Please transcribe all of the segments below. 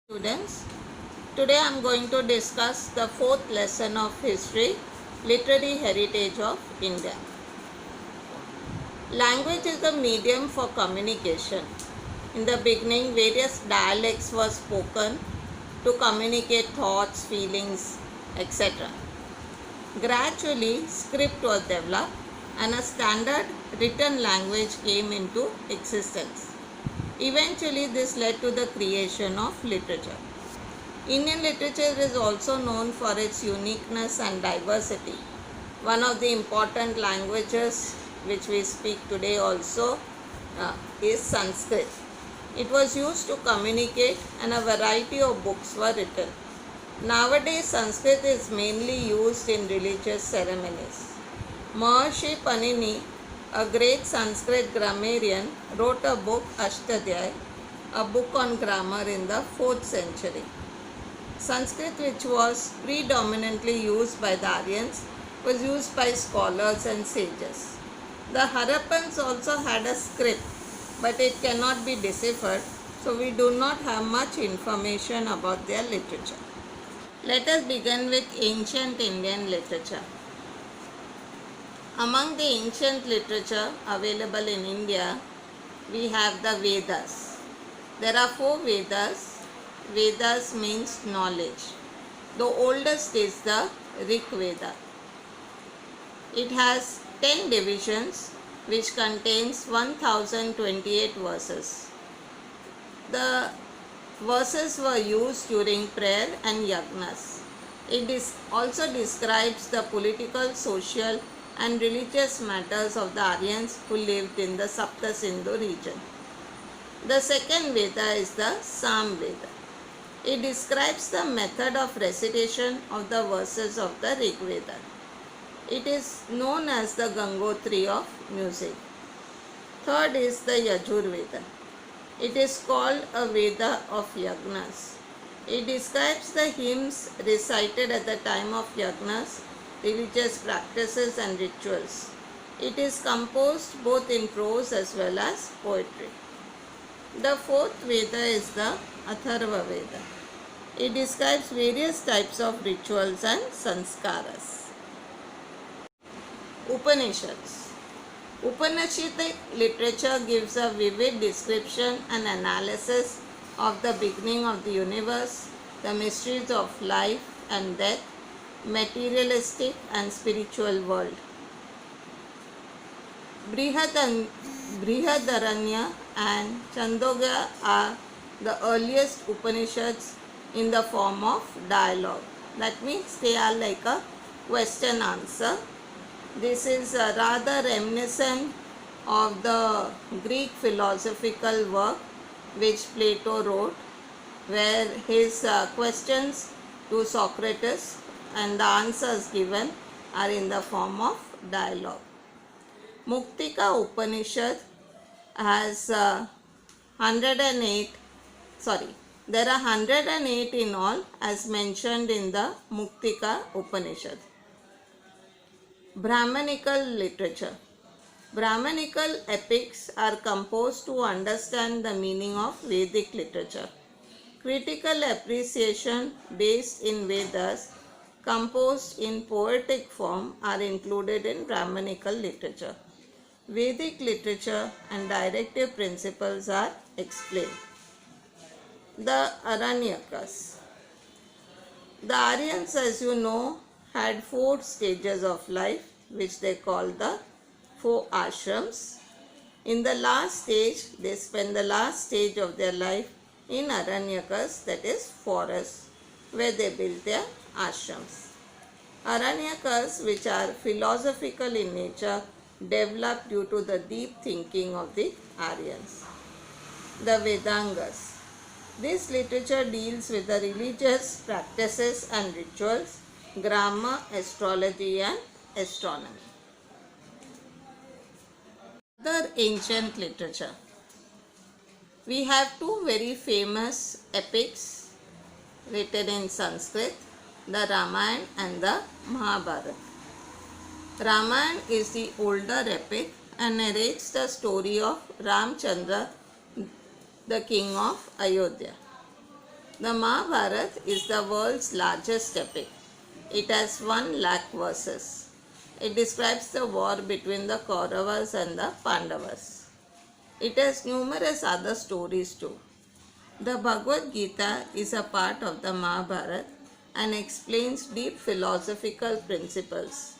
Students, today I am going to discuss the fourth lesson of history, literary heritage of India. Language is the medium for communication. In the beginning, various dialects were spoken to communicate thoughts, feelings, etc. Gradually, script was developed and a standard written language came into existence. Eventually, this led to the creation of literature. Indian literature is also known for its uniqueness and diversity. One of the important languages which we speak today also is Sanskrit. It was used to communicate and a variety of books were written. Nowadays, Sanskrit is mainly used in religious ceremonies. Maharshi Panini, a great Sanskrit grammarian, wrote a book Ashtadhyay, a book on grammar in the 4th century. Sanskrit, which was predominantly used by the Aryans, was used by scholars and sages. The Harappans also had a script, but it cannot be deciphered, so we do not have much information about their literature. Let us begin with ancient Indian literature. Among the ancient literature available in India, we have the Vedas. There are 4 Vedas. Vedas means knowledge. The oldest is the Rig Veda. It has 10 divisions which contains 1028 verses. The verses were used during prayer and yagnas. It also describes the political, social and religious matters of the Aryans who lived in the Sapta Sindhu region. The second Veda is the Sam Veda. It describes the method of recitation of the verses of the Rig Veda. It is known as the Gangotri of music. Third is the Yajur Veda. It is called a Veda of Yagnas. It describes the hymns recited at the time of yagnas, religious practices and rituals. It is composed both in prose as well as poetry. The fourth Veda is the Atharva Veda. It describes various types of rituals and sanskaras. Upanishads. Upanishadic literature gives a vivid description and analysis of the beginning of the universe, the mysteries of life and death, materialistic and spiritual world. Brihadaranya and Chandogya are the earliest Upanishads in the form of dialogue. That means they are like a question answer. This is rather reminiscent of the Greek philosophical work which Plato wrote, where his questions to Socrates and the answers given are in the form of dialogue. Muktika Upanishad has 108, there are 108 in all as mentioned in the Muktika Upanishad. Brahmanical literature. Brahmanical epics are composed to understand the meaning of Vedic literature. Critical appreciation based in Vedas composed in poetic form are included in Brahmanical literature. Vedic literature and directive principles are explained. The Aranyakas. The Aryans, as you know, had 4 stages of life which they call the 4 ashrams. In the last stage, they spend the last stage of their life in Aranyakas, that is forest, where they build their ashrams. Aranyakas, which are philosophical in nature, developed due to the deep thinking of the Aryans. The Vedangas. This literature deals with the religious practices and rituals, grammar, astrology and astronomy. Other ancient literature. We have 2 very famous epics written in Sanskrit, the Ramayana and the Mahabharata. Ramayana is the older epic and narrates the story of Ramchandra, the king of Ayodhya. The Mahabharata is the world's largest epic. It has 1 lakh verses. It describes the war between the Kauravas and the Pandavas. It has numerous other stories too. The Bhagavad Gita is a part of the Mahabharata and explains deep philosophical principles.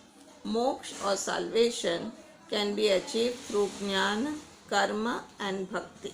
Moksha or salvation can be achieved through jnana, karma and bhakti.